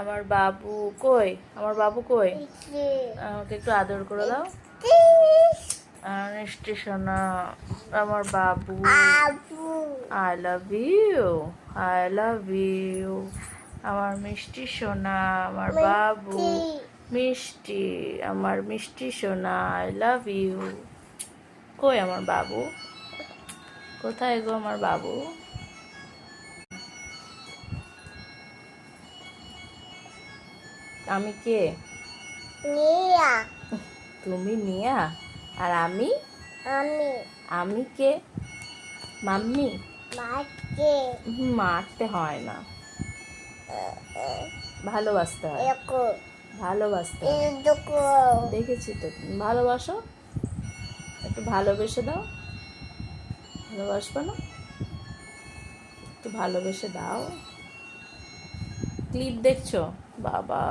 আমার বাবু কই? আমার বাবু কই? আমাকে একটু আদর করে দাও। মিষ্টি সোনা, আমার বাবু। I love you, I love you. আমার মিষ্টি সোনা, আমার বাবু মিষ্টি, আমার মিষ্টি সোনা, আই লাভ ইউ। কই আমার বাবু? কোথায় গো আমার বাবু? আমি কে? নিয়া তুমি নিয়া। আর আমি? আমি আমি কে? মাম্মি। মাকে মারতে হয় না, ভালোবাসতে হয়। এরকম ভালোবাসতে হয়। এরকম দেখেছি তো, ভালোবাসো। একটু ভালোবেসে দাও। ভালোবাসবে না? একটু ভালোবেসে দাও। ক্লিপ দেখছো? বাবা।